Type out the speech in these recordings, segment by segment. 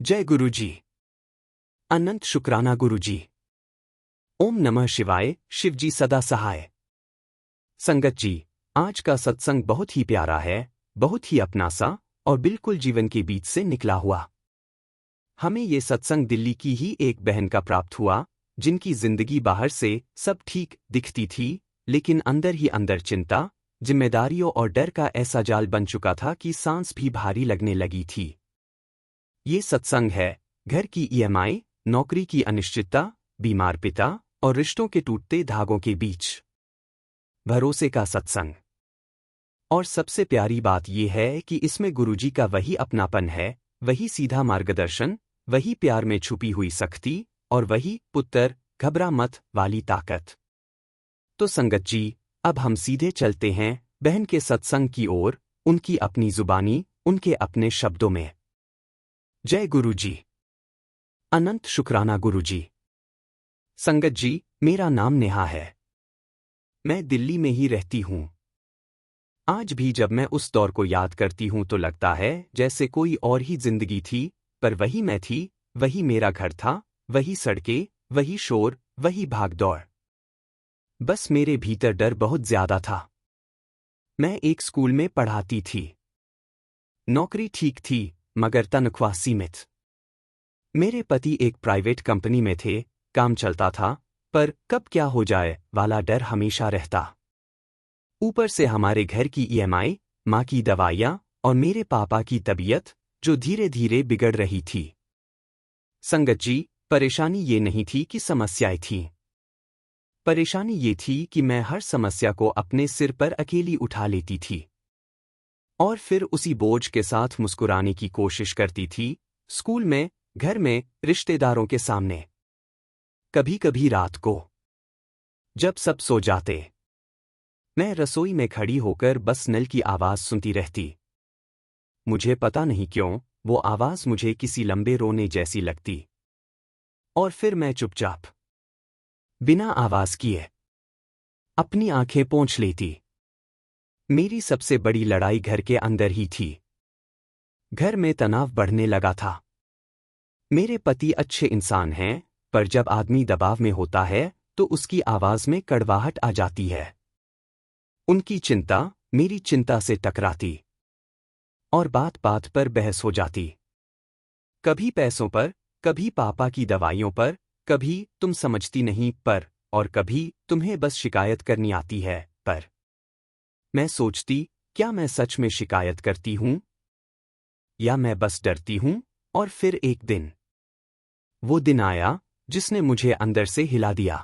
जय गुरुजी। अनंत शुक्राना गुरुजी। ओम नमः शिवाय। शिवजी सदा सहाय। संगत जी, आज का सत्संग बहुत ही प्यारा है, बहुत ही अपना सा और बिल्कुल जीवन के बीच से निकला हुआ। हमें ये सत्संग दिल्ली की ही एक बहन का प्राप्त हुआ, जिनकी जिंदगी बाहर से सब ठीक दिखती थी, लेकिन अंदर ही अंदर चिंता, जिम्मेदारियों और डर का ऐसा जाल बन चुका था कि सांस भी भारी लगने लगी थी। ये सत्संग है घर की ईएमआई, नौकरी की अनिश्चितता, बीमार पिता और रिश्तों के टूटते धागों के बीच भरोसे का सत्संग। और सबसे प्यारी बात यह है कि इसमें गुरुजी का वही अपनापन है, वही सीधा मार्गदर्शन, वही प्यार में छुपी हुई सख्ती और वही पुत्र घबरा मत वाली ताकत। तो संगत जी, अब हम सीधे चलते हैं बहन के सत्संग की ओर, उनकी अपनी जुबानी, उनके अपने शब्दों में। जय गुरुजी। अनंत शुक्राना गुरुजी। संगत जी, मेरा नाम नेहा है। मैं दिल्ली में ही रहती हूँ। आज भी जब मैं उस दौर को याद करती हूँ तो लगता है जैसे कोई और ही जिंदगी थी, पर वही मैं थी, वही मेरा घर था, वही सड़कें, वही शोर, वही भागदौड़। बस मेरे भीतर डर बहुत ज्यादा था। मैं एक स्कूल में पढ़ाती थी। नौकरी ठीक थी, मगर तनख्वाह सीमित। मेरे पति एक प्राइवेट कंपनी में थे, काम चलता था, पर कब क्या हो जाए वाला डर हमेशा रहता। ऊपर से हमारे घर की ईएमआई, माँ की दवाइयाँ और मेरे पापा की तबीयत, जो धीरे धीरे बिगड़ रही थी। संगत जी, परेशानी ये नहीं थी कि समस्याएं थीं। परेशानी ये थी कि मैं हर समस्या को अपने सिर पर अकेली उठा लेती थी और फिर उसी बोझ के साथ मुस्कुराने की कोशिश करती थी, स्कूल में, घर में, रिश्तेदारों के सामने। कभी कभी रात को जब सब सो जाते, मैं रसोई में खड़ी होकर बस नल की आवाज सुनती रहती। मुझे पता नहीं क्यों वो आवाज मुझे किसी लंबे रोने जैसी लगती। और फिर मैं चुपचाप, बिना आवाज किए, अपनी आंखें पोंछ लेती। मेरी सबसे बड़ी लड़ाई घर के अंदर ही थी। घर में तनाव बढ़ने लगा था। मेरे पति अच्छे इंसान हैं, पर जब आदमी दबाव में होता है तो उसकी आवाज में कड़वाहट आ जाती है। उनकी चिंता मेरी चिंता से टकराती और बात बात पर बहस हो जाती। कभी पैसों पर, कभी पापा की दवाइयों पर, कभी तुम समझती नहीं पर, और कभी तुम्हें बस शिकायत करनी आती है पर। मैं सोचती, क्या मैं सच में शिकायत करती हूं या मैं बस डरती हूं? और फिर एक दिन, वो दिन आया जिसने मुझे अंदर से हिला दिया।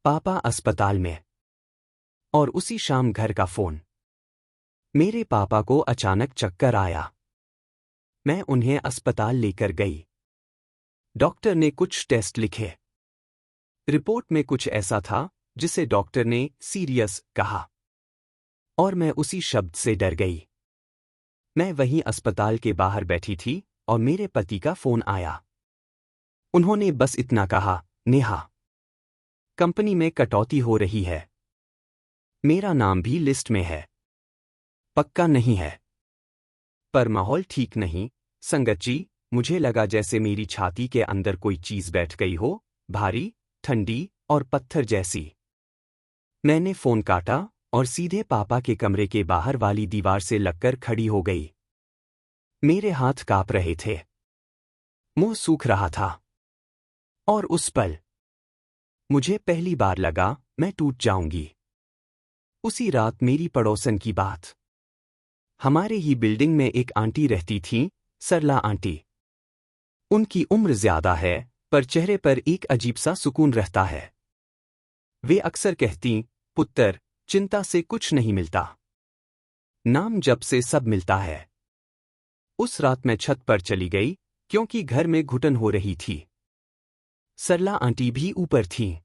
पापा अस्पताल में और उसी शाम घर का फोन। मेरे पापा को अचानक चक्कर आया। मैं उन्हें अस्पताल लेकर गई। डॉक्टर ने कुछ टेस्ट लिखे। रिपोर्ट में कुछ ऐसा था जिसे डॉक्टर ने सीरियस कहा और मैं उसी शब्द से डर गई। मैं वहीं अस्पताल के बाहर बैठी थी और मेरे पति का फोन आया। उन्होंने बस इतना कहा, नेहा, कंपनी में कटौती हो रही है। मेरा नाम भी लिस्ट में है। पक्का नहीं है, पर माहौल ठीक नहीं। संगत जी, मुझे लगा जैसे मेरी छाती के अंदर कोई चीज बैठ गई हो, भारी, ठंडी और पत्थर जैसी। मैंने फोन काटा और सीधे पापा के कमरे के बाहर वाली दीवार से लगकर खड़ी हो गई। मेरे हाथ कांप रहे थे, मुंह सूख रहा था और उस पल मुझे पहली बार लगा मैं टूट जाऊंगी। उसी रात मेरी पड़ोसन की बात। हमारे ही बिल्डिंग में एक आंटी रहती थीं, सरला आंटी। उनकी उम्र ज्यादा है, पर चेहरे पर एक अजीब सा सुकून रहता है। वे अक्सर कहती, पुत्र, चिंता से कुछ नहीं मिलता, नाम जप से सब मिलता है। उस रात मैं छत पर चली गई, क्योंकि घर में घुटन हो रही थी। सरला आंटी भी ऊपर थीं।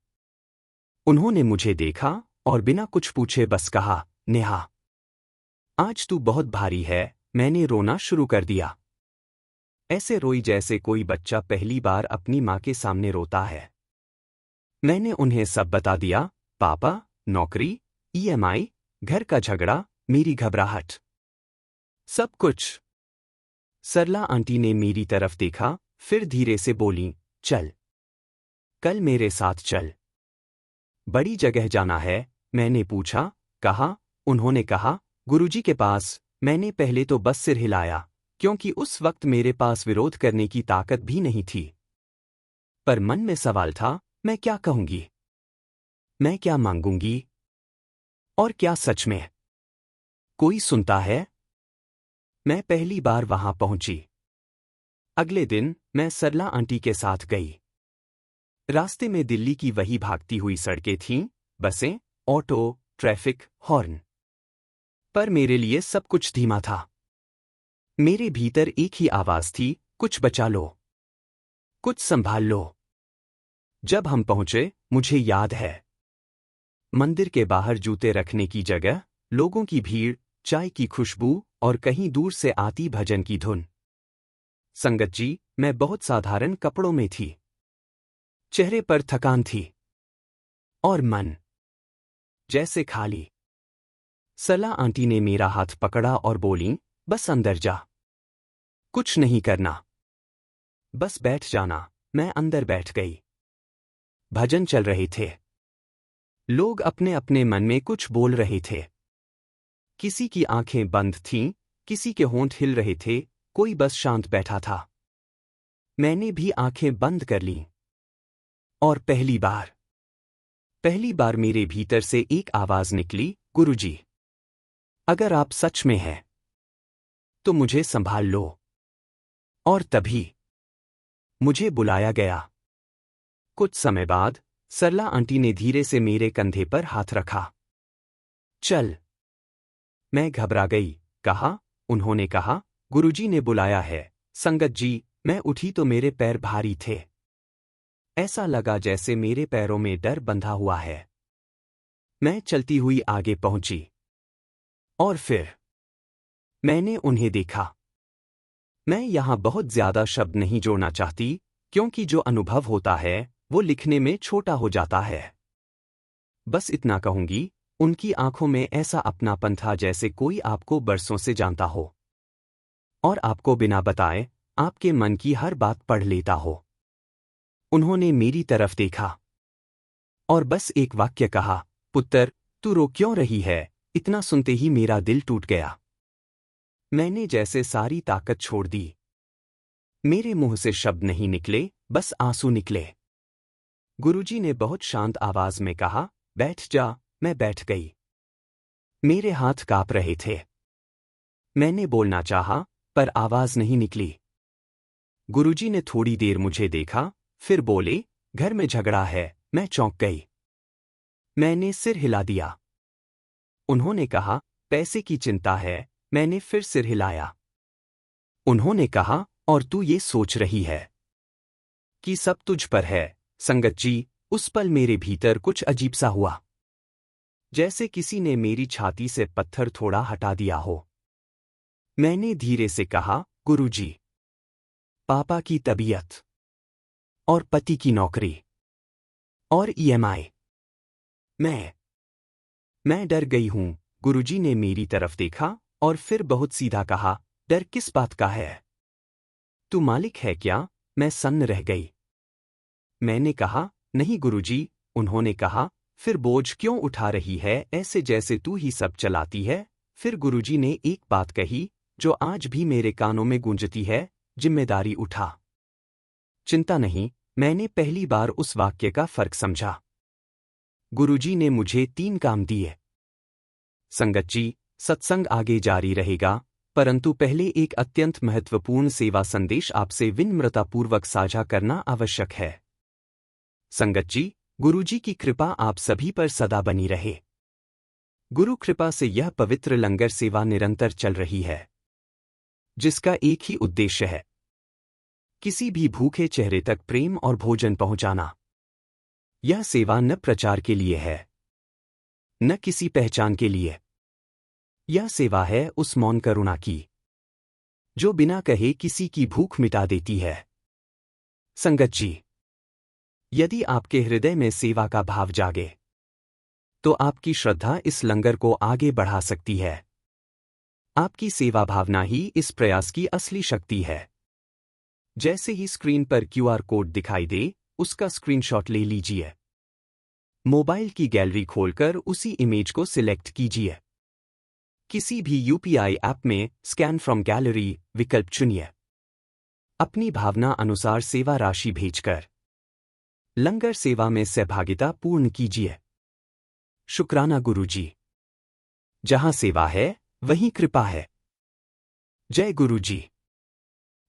उन्होंने मुझे देखा और बिना कुछ पूछे बस कहा, नेहा, आज तू बहुत भारी है। मैंने रोना शुरू कर दिया। ऐसे रोई जैसे कोई बच्चा पहली बार अपनी माँ के सामने रोता है। मैंने उन्हें सब बता दिया, पापा, नौकरी, ईएमआई, घर का झगड़ा, मेरी घबराहट, सब कुछ। सरला आंटी ने मेरी तरफ देखा, फिर धीरे से बोली, चल, कल मेरे साथ चल। बड़ी जगह जाना है, मैंने पूछा, कहा? उन्होंने कहा, गुरुजी के पास। मैंने पहले तो बस सिर हिलाया, क्योंकि उस वक्त मेरे पास विरोध करने की ताकत भी नहीं थी। पर मन में सवाल था, मैं क्या कहूंगी? मैं क्या मांगूंगी? और क्या सच में कोई सुनता है? मैं पहली बार वहां पहुंची। अगले दिन मैं सरला आंटी के साथ गई। रास्ते में दिल्ली की वही भागती हुई सड़कें थीं, बसें, ऑटो, ट्रैफिक, हॉर्न। पर मेरे लिए सब कुछ धीमा था। मेरे भीतर एक ही आवाज थी, कुछ बचा लो, कुछ संभाल लो। जब हम पहुंचे, मुझे याद है, मंदिर के बाहर जूते रखने की जगह, लोगों की भीड़, चाय की खुशबू और कहीं दूर से आती भजन की धुन। संगत जी, मैं बहुत साधारण कपड़ों में थी। चेहरे पर थकान थी और मन जैसे खाली। सरला आंटी ने मेरा हाथ पकड़ा और बोली, बस अंदर जा, कुछ नहीं करना, बस बैठ जाना। मैं अंदर बैठ गई। भजन चल रहे थे। लोग अपने अपने मन में कुछ बोल रहे थे। किसी की आंखें बंद थीं, किसी के होंठ हिल रहे थे, कोई बस शांत बैठा था। मैंने भी आंखें बंद कर लीं। और पहली बार मेरे भीतर से एक आवाज निकली, गुरुजी, अगर आप सच में हैं तो मुझे संभाल लो। और तभी मुझे बुलाया गया। कुछ समय बाद सरला आंटी ने धीरे से मेरे कंधे पर हाथ रखा। चल। मैं घबरा गई। कहा, उन्होंने कहा, गुरुजी ने बुलाया है। संगत जी, मैं उठी तो मेरे पैर भारी थे। ऐसा लगा जैसे मेरे पैरों में डर बंधा हुआ है। मैं चलती हुई आगे पहुंची। और फिर मैंने उन्हें देखा। मैं यहां बहुत ज्यादा शब्द नहीं जोड़ना चाहती, क्योंकि जो अनुभव होता है वो लिखने में छोटा हो जाता है। बस इतना कहूंगी, उनकी आंखों में ऐसा अपनापन था जैसे कोई आपको बरसों से जानता हो और आपको बिना बताए आपके मन की हर बात पढ़ लेता हो। उन्होंने मेरी तरफ देखा और बस एक वाक्य कहा, पुत्र, तू रो क्यों रही है? इतना सुनते ही मेरा दिल टूट गया। मैंने जैसे सारी ताकत छोड़ दी। मेरे मुंह से शब्द नहीं निकले, बस आंसू निकले। गुरुजी ने बहुत शांत आवाज में कहा, बैठ जा। मैं बैठ गई। मेरे हाथ कांप रहे थे। मैंने बोलना चाहा, पर आवाज नहीं निकली। गुरुजी ने थोड़ी देर मुझे देखा, फिर बोले, घर में झगड़ा है। मैं चौंक गई। मैंने सिर हिला दिया। उन्होंने कहा, पैसे की चिंता है। मैंने फिर सिर हिलाया। उन्होंने कहा, और तू ये सोच रही है कि सब तुझ पर है? संगत जी, उस पल मेरे भीतर कुछ अजीब सा हुआ, जैसे किसी ने मेरी छाती से पत्थर थोड़ा हटा दिया हो। मैंने धीरे से कहा, गुरुजी, पापा की तबीयत और पति की नौकरी और ईएमआई। मैं डर गई हूं। गुरुजी ने मेरी तरफ देखा और फिर बहुत सीधा कहा, डर किस बात का है? तू मालिक है क्या? मैं सन्न रह गई। मैंने कहा, नहीं गुरुजी। उन्होंने कहा, फिर बोझ क्यों उठा रही है ऐसे जैसे तू ही सब चलाती है? फिर गुरुजी ने एक बात कही जो आज भी मेरे कानों में गूंजती है, जिम्मेदारी उठा, चिंता नहीं। मैंने पहली बार उस वाक्य का फर्क समझा। गुरुजी ने मुझे 3 काम दिए। संगत जी, सत्संग आगे जारी रहेगा, परंतु पहले एक अत्यंत महत्वपूर्ण सेवा संदेश आपसे विनम्रतापूर्वक साझा करना आवश्यक है। संगत जी, गुरुजी की कृपा आप सभी पर सदा बनी रहे। गुरु कृपा से यह पवित्र लंगर सेवा निरंतर चल रही है, जिसका एक ही उद्देश्य है, किसी भी भूखे चेहरे तक प्रेम और भोजन पहुंचाना। यह सेवा न प्रचार के लिए है, न किसी पहचान के लिए। यह सेवा है उस मौन करुणा की, जो बिना कहे किसी की भूख मिटा देती है। संगत जी, यदि आपके हृदय में सेवा का भाव जागे, तो आपकी श्रद्धा इस लंगर को आगे बढ़ा सकती है। आपकी सेवा भावना ही इस प्रयास की असली शक्ति है। जैसे ही स्क्रीन पर क्यूआर कोड दिखाई दे, उसका स्क्रीनशॉट ले लीजिए। मोबाइल की गैलरी खोलकर उसी इमेज को सिलेक्ट कीजिए। किसी भी यूपीआई ऐप में स्कैन फ्रॉम गैलरी विकल्प चुनिए। अपनी भावना अनुसार सेवा राशि भेजकर लंगर सेवा में सहभागिता पूर्ण कीजिए। शुक्राना गुरुजी। जहां सेवा है, वहीं कृपा है। जय गुरुजी।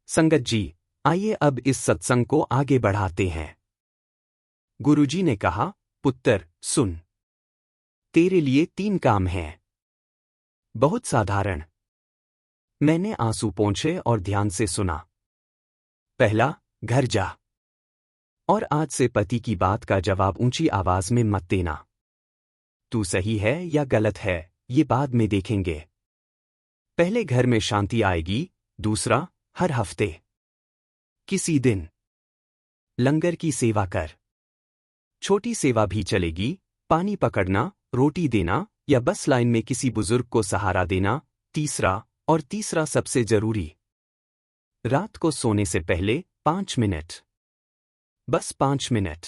संगत जी, आइए अब इस सत्संग को आगे बढ़ाते हैं। गुरुजी ने कहा, पुत्र, सुन। तेरे लिए 3 काम हैं। बहुत साधारण। मैंने आंसू पोंछे और ध्यान से सुना। पहला, घर जा। और आज से पति की बात का जवाब ऊंची आवाज में मत देना। तू सही है या गलत है, ये बाद में देखेंगे। पहले घर में शांति आएगी। दूसरा, हर हफ्ते किसी दिन लंगर की सेवा कर। छोटी सेवा भी चलेगी, पानी पकड़ना, रोटी देना या बस लाइन में किसी बुजुर्ग को सहारा देना। तीसरा सबसे जरूरी, रात को सोने से पहले 5 मिनट, बस 5 मिनट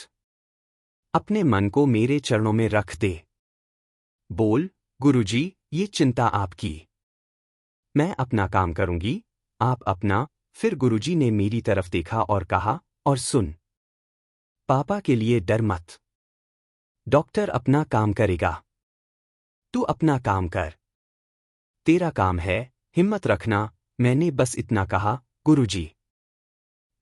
अपने मन को मेरे चरणों में रख दे। बोल, गुरुजी, ये चिंता आपकी। मैं अपना काम करूंगी, आप अपना। फिर गुरुजी ने मेरी तरफ देखा और कहा, और सुन, पापा के लिए डर मत। डॉक्टर अपना काम करेगा, तू अपना काम कर। तेरा काम है हिम्मत रखना। मैंने बस इतना कहा, गुरुजी।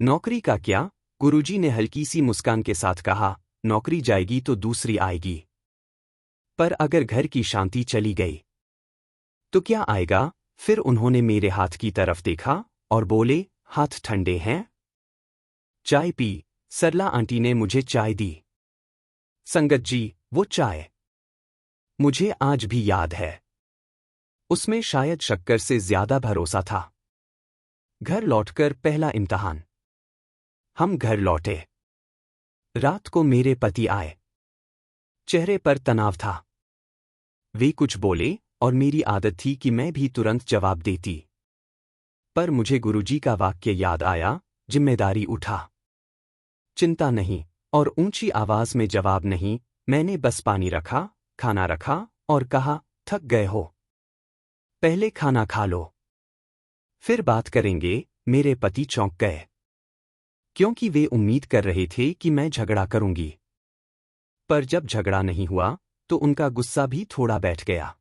नौकरी का क्या? गुरुजी ने हल्की सी मुस्कान के साथ कहा, नौकरी जाएगी तो दूसरी आएगी। पर अगर घर की शांति चली गई तो क्या आएगा? फिर उन्होंने मेरे हाथ की तरफ देखा और बोले, हाथ ठंडे हैं? चाय पी। सरला आंटी ने मुझे चाय दी। संगत जी, वो चाय मुझे आज भी याद है। उसमें शायद शक्कर से ज्यादा भरोसा था। घर लौटकर पहला इम्तिहान। हम घर लौटे। रात को मेरे पति आए। चेहरे पर तनाव था। वे कुछ बोले और मेरी आदत थी कि मैं भी तुरंत जवाब देती। पर मुझे गुरुजी का वाक्य याद आया, जिम्मेदारी उठा। चिंता नहीं, और ऊंची आवाज में जवाब नहीं। मैंने बस पानी रखा, खाना रखा और कहा, थक गए हो? पहले खाना खा लो, फिर बात करेंगे। मेरे पति चौंक गए, क्योंकि वे उम्मीद कर रहे थे कि मैं झगड़ा करूंगी। पर जब झगड़ा नहीं हुआ तो उनका गुस्सा भी थोड़ा बैठ गया।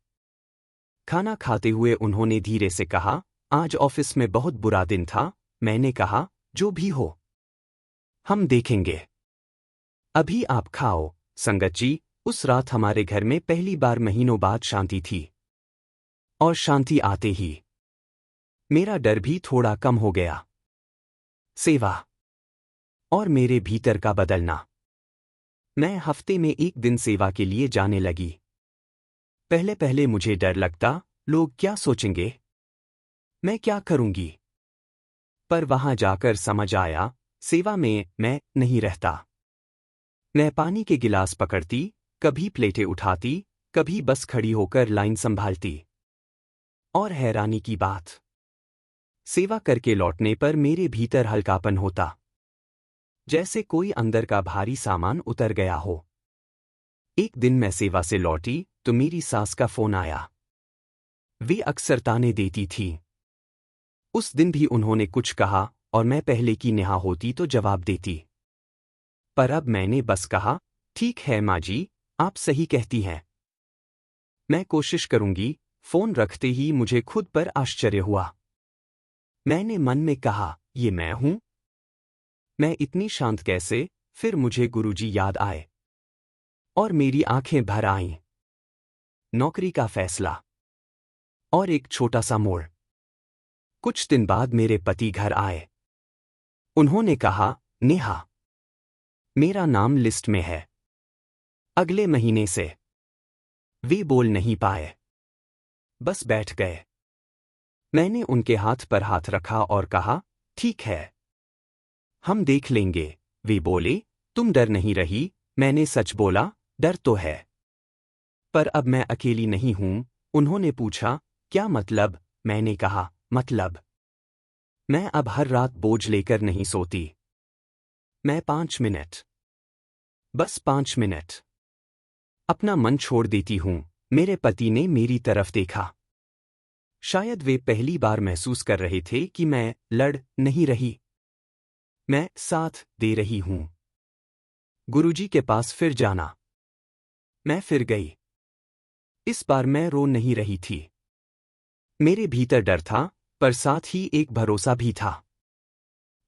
खाना खाते हुए उन्होंने धीरे से कहा, आज ऑफिस में बहुत बुरा दिन था। मैंने कहा, जो भी हो, हम देखेंगे। अभी आप खाओ। संगत जी, उस रात हमारे घर में पहली बार महीनों बाद शांति थी। और शांति आते ही मेरा डर भी थोड़ा कम हो गया। सेवा और मेरे भीतर का बदलना। मैं हफ्ते में 1 दिन सेवा के लिए जाने लगी। पहले पहले मुझे डर लगता, लोग क्या सोचेंगे, मैं क्या करूंगी। पर वहां जाकर समझ आया, सेवा में मैं नहीं रहता। मैं पानी के गिलास पकड़ती, कभी प्लेटें उठाती, कभी बस खड़ी होकर लाइन संभालती। और हैरानी की बात, सेवा करके लौटने पर मेरे भीतर हल्कापन होता, जैसे कोई अंदर का भारी सामान उतर गया हो। एक दिन मैं सेवा से लौटी तो मेरी सास का फोन आया। वे अक्सर ताने देती थी। उस दिन भी उन्होंने कुछ कहा और मैं पहले की नेहा होती तो जवाब देती। पर अब मैंने बस कहा, ठीक है माँ जी, आप सही कहती हैं, मैं कोशिश करूंगी। फोन रखते ही मुझे खुद पर आश्चर्य हुआ। मैंने मन में कहा, ये मैं हूं? मैं इतनी शांत कैसे? फिर मुझे गुरुजी याद आए और मेरी आंखें भर आईं। नौकरी का फैसला और एक छोटा सा मोड़। कुछ दिन बाद मेरे पति घर आए। उन्होंने कहा, नेहा, मेरा नाम लिस्ट में है अगले महीने से। वे बोल नहीं पाए, बस बैठ गए। मैंने उनके हाथ पर हाथ रखा और कहा, ठीक है, हम देख लेंगे। वे बोले, तुम डर नहीं रही? मैंने सच बोला, डर तो है, पर अब मैं अकेली नहीं हूं। उन्होंने पूछा, क्या मतलब? मैंने कहा, मतलब? मैं अब हर रात बोझ लेकर नहीं सोती। मैं 5 मिनट, बस 5 मिनट अपना मन छोड़ देती हूं। मेरे पति ने मेरी तरफ देखा। शायद वे पहली बार महसूस कर रहे थे कि मैं लड़ नहीं रही, मैं साथ दे रही हूं। गुरुजी के पास फिर जाना। मैं फिर गई। इस बार मैं रो नहीं रही थी। मेरे भीतर डर था, पर साथ ही एक भरोसा भी था।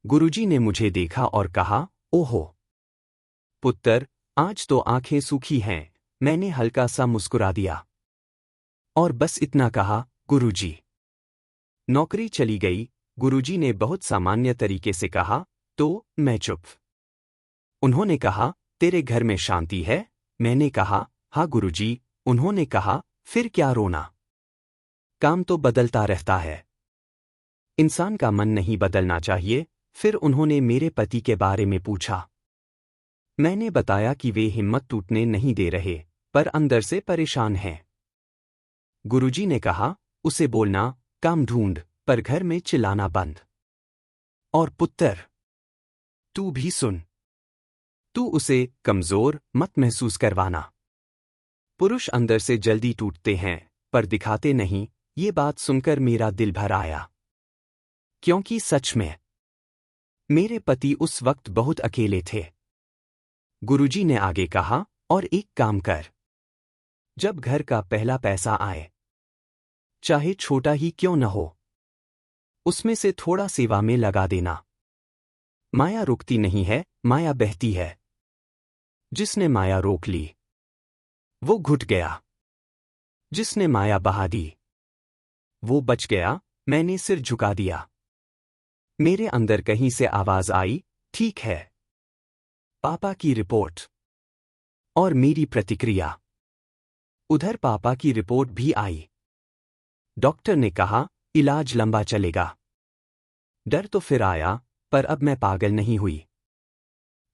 गुरुजी ने मुझे देखा और कहा, ओहो पुत्र, आज तो आंखें सूखी हैं। मैंने हल्का सा मुस्कुरा दिया और बस इतना कहा, गुरुजी। नौकरी चली गई। गुरुजी ने बहुत सामान्य तरीके से कहा, तो मैं चुप। उन्होंने कहा, तेरे घर में शांति है? मैंने कहा, हाँ गुरुजी। उन्होंने कहा, फिर क्या रोना? काम तो बदलता रहता है, इंसान का मन नहीं बदलना चाहिए। फिर उन्होंने मेरे पति के बारे में पूछा। मैंने बताया कि वे हिम्मत टूटने नहीं दे रहे, पर अंदर से परेशान हैं। गुरुजी ने कहा, उसे बोलना, काम ढूंढ, पर घर में चिल्लाना बंद। और पुत्र, तू भी सुन, तू उसे कमजोर मत महसूस करवाना। पुरुष अंदर से जल्दी टूटते हैं, पर दिखाते नहीं। ये बात सुनकर मेरा दिल भर आया, क्योंकि सच में मेरे पति उस वक्त बहुत अकेले थे। गुरुजी ने आगे कहा, और एक काम कर, जब घर का पहला पैसा आए, चाहे छोटा ही क्यों न हो, उसमें से थोड़ा सेवा में लगा देना। माया रुकती नहीं है, माया बहती है। जिसने माया रोक ली, वो घुट गया। जिसने माया बहा दी, वो बच गया। मैंने सिर झुका दिया। मेरे अंदर कहीं से आवाज आई, ठीक है। पापा की रिपोर्ट और मेरी प्रतिक्रिया। उधर पापा की रिपोर्ट भी आई। डॉक्टर ने कहा, इलाज लंबा चलेगा। डर तो फिर आया, पर अब मैं पागल नहीं हुई।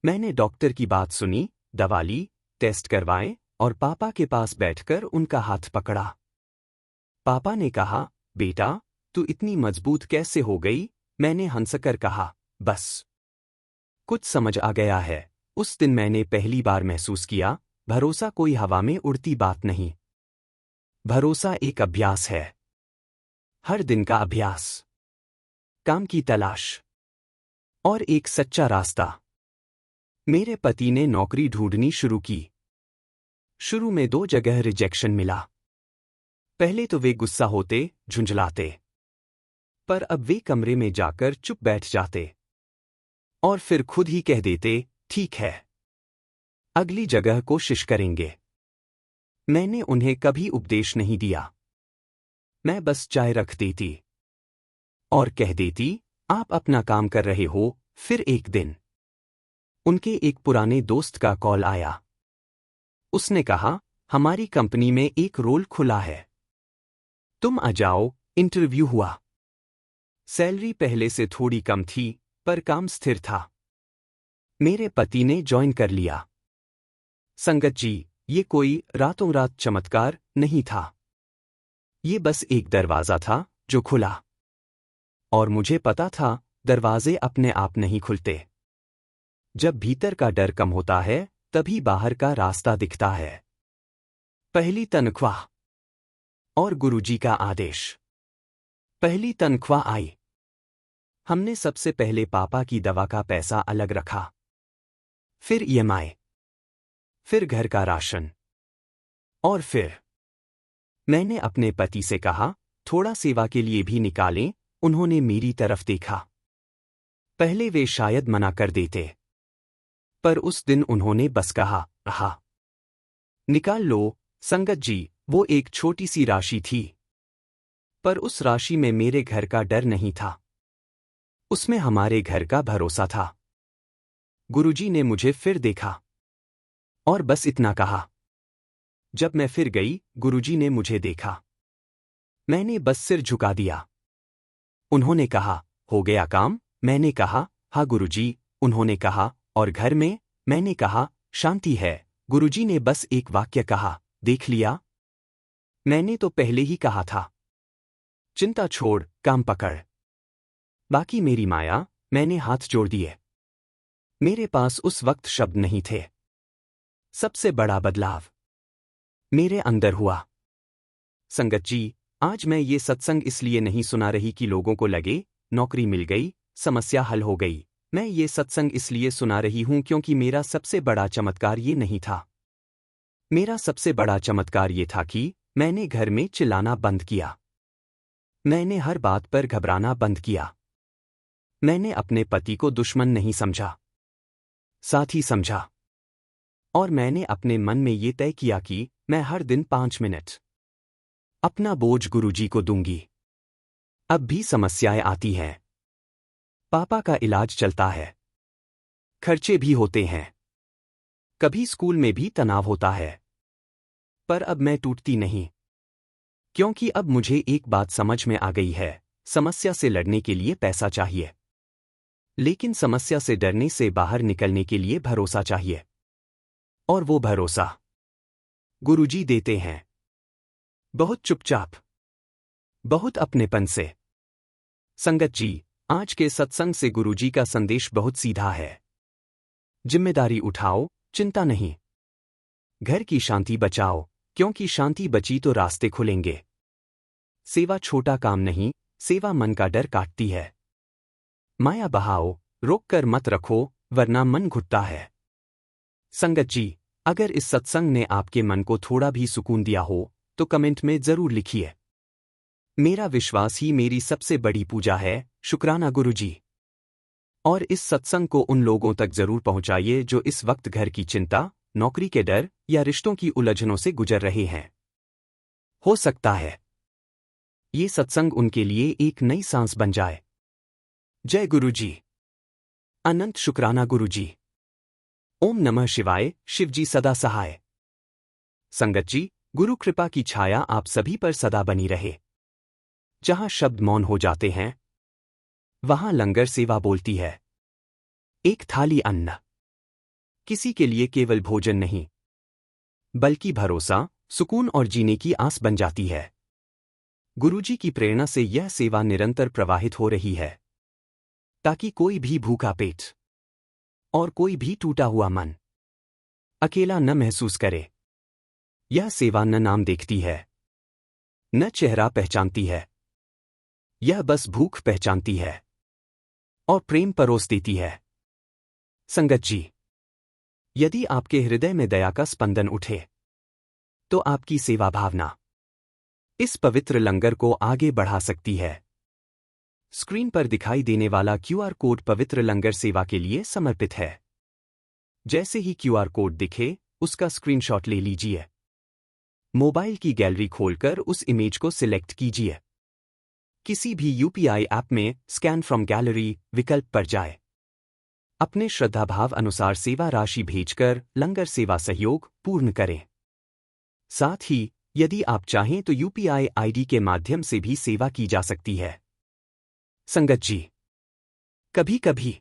मैंने डॉक्टर की बात सुनी, दवा ली, टेस्ट करवाए और पापा के पास बैठकर उनका हाथ पकड़ा। पापा ने कहा, बेटा, तू इतनी मजबूत कैसे हो गई? मैंने हंसकर कहा, बस कुछ समझ आ गया है। उस दिन मैंने पहली बार महसूस किया, भरोसा कोई हवा में उड़ती बात नहीं। भरोसा एक अभ्यास है, हर दिन का अभ्यास, काम की तलाश और एक सच्चा रास्ता। मेरे पति ने नौकरी ढूंढनी शुरू की। शुरू में 2 जगह रिजेक्शन मिला। पहले तो वे गुस्सा होते, झुंझलाते, पर अब वे कमरे में जाकर चुप बैठ जाते और फिर खुद ही कह देते, ठीक है, अगली जगह कोशिश करेंगे। मैंने उन्हें कभी उपदेश नहीं दिया। मैं बस चाय रख देती और कह देती, आप अपना काम कर रहे हो। फिर एक दिन उनके एक पुराने दोस्त का कॉल आया। उसने कहा, हमारी कंपनी में एक रोल खुला है, तुम आ जाओ। इंटरव्यू हुआ। सैलरी पहले से थोड़ी कम थी, पर काम स्थिर था। मेरे पति ने ज्वाइन कर लिया। संगत जी, ये कोई रातों रात चमत्कार नहीं था। ये बस एक दरवाजा था जो खुला। और मुझे पता था, दरवाजे अपने आप नहीं खुलते। जब भीतर का डर कम होता है, तभी बाहर का रास्ता दिखता है। पहली तनख्वाह और गुरुजी का आदेश। पहली तनख्वाह आई। हमने सबसे पहले पापा की दवा का पैसा अलग रखा, फिर ईएमआई, फिर घर का राशन, और फिर मैंने अपने पति से कहा, थोड़ा सेवा के लिए भी निकालें। उन्होंने मेरी तरफ देखा। पहले वे शायद मना कर देते, पर उस दिन उन्होंने बस कहा, आहा, निकाल लो। संगत जी, वो एक छोटी सी राशि थी, पर उस राशि में मेरे घर का डर नहीं था। उसमें हमारे घर का भरोसा था। गुरुजी ने मुझे फिर देखा और बस इतना कहा। जब मैं फिर गई, गुरुजी ने मुझे देखा। मैंने बस सिर झुका दिया। उन्होंने कहा, हो गया काम? मैंने कहा, हाँ गुरुजी। उन्होंने कहा, और घर में? मैंने कहा, शांति है। गुरुजी ने बस एक वाक्य कहा, देख लिया? मैंने तो पहले ही कहा था। चिंता छोड़, काम पकड़। बाकी मेरी माया, मैंने हाथ जोड़ दिए। मेरे पास उस वक्त शब्द नहीं थे। सबसे बड़ा बदलाव मेरे अंदर हुआ। संगत जी, आज मैं ये सत्संग इसलिए नहीं सुना रही कि लोगों को लगे नौकरी मिल गई, समस्या हल हो गई। मैं ये सत्संग इसलिए सुना रही हूं क्योंकि मेरा सबसे बड़ा चमत्कार ये नहीं था। मेरा सबसे बड़ा चमत्कार ये था कि मैंने घर में चिल्लाना बंद किया। मैंने हर बात पर घबराना बंद किया। मैंने अपने पति को दुश्मन नहीं समझा, साथी समझा। और मैंने अपने मन में ये तय किया कि मैं हर दिन 5 मिनट अपना बोझ गुरुजी को दूंगी। अब भी समस्याएं आती हैं। पापा का इलाज चलता है, खर्चे भी होते हैं, कभी स्कूल में भी तनाव होता है। पर अब मैं टूटती नहीं, क्योंकि अब मुझे एक बात समझ में आ गई है, समस्या से लड़ने के लिए पैसा चाहिए, लेकिन समस्या से डरने से बाहर निकलने के लिए भरोसा चाहिए। और वो भरोसा गुरुजी देते हैं, बहुत चुपचाप, बहुत अपनेपन से। संगत जी, आज के सत्संग से गुरुजी का संदेश बहुत सीधा है। जिम्मेदारी उठाओ, चिंता नहीं। घर की शांति बचाओ, क्योंकि शांति बची तो रास्ते खुलेंगे। सेवा छोटा काम नहीं, सेवा मन का डर काटती है। माया बहाओ, रोक कर मत रखो, वरना मन घुटता है। संगत जी, अगर इस सत्संग ने आपके मन को थोड़ा भी सुकून दिया हो, तो कमेंट में जरूर लिखिए। मेरा विश्वास ही मेरी सबसे बड़ी पूजा है। शुक्राना गुरुजी। और इस सत्संग को उन लोगों तक जरूर पहुंचाइए जो इस वक्त घर की चिंता, नौकरी के डर या रिश्तों की उलझनों से गुजर रहे हैं। हो सकता है ये सत्संग उनके लिए एक नई सांस बन जाए। जय गुरुजी। अनंत शुक्राना गुरुजी। ओम नमः शिवाय। शिवजी सदा सहाय। संगत जी, गुरु कृपा की छाया आप सभी पर सदा बनी रहे। जहां शब्द मौन हो जाते हैं, वहां लंगर सेवा बोलती है। एक थाली अन्न किसी के लिए केवल भोजन नहीं, बल्कि भरोसा, सुकून और जीने की आस बन जाती है। गुरुजी की प्रेरणा से यह सेवा निरंतर प्रवाहित हो रही है, ताकि कोई भी भूखा पेट और कोई भी टूटा हुआ मन अकेला न महसूस करे। यह सेवा न नाम देखती है, न चेहरा पहचानती है। यह बस भूख पहचानती है और प्रेम परोस देती है। संगत जी, यदि आपके हृदय में दया का स्पंदन उठे, तो आपकी सेवा भावना इस पवित्र लंगर को आगे बढ़ा सकती है। स्क्रीन पर दिखाई देने वाला क्यूआर कोड पवित्र लंगर सेवा के लिए समर्पित है। जैसे ही क्यूआर कोड दिखे, उसका स्क्रीनशॉट ले लीजिए। मोबाइल की गैलरी खोलकर उस इमेज को सिलेक्ट कीजिए। किसी भी यूपीआई ऐप में स्कैन फ्रॉम गैलरी विकल्प पर जाए। अपने श्रद्धाभाव अनुसार सेवा राशि भेजकर लंगर सेवा सहयोग पूर्ण करें। साथ ही यदि आप चाहें तो यूपीआई आईडी के माध्यम से भी सेवा की जा सकती है। संगत जी, कभी कभी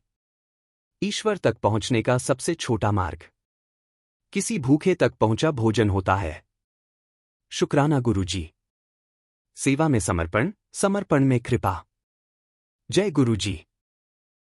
ईश्वर तक पहुंचने का सबसे छोटा मार्ग किसी भूखे तक पहुंचा भोजन होता है। शुक्राना गुरुजी। सेवा में समर्पण, समर्पण में कृपा। जय गुरुजी।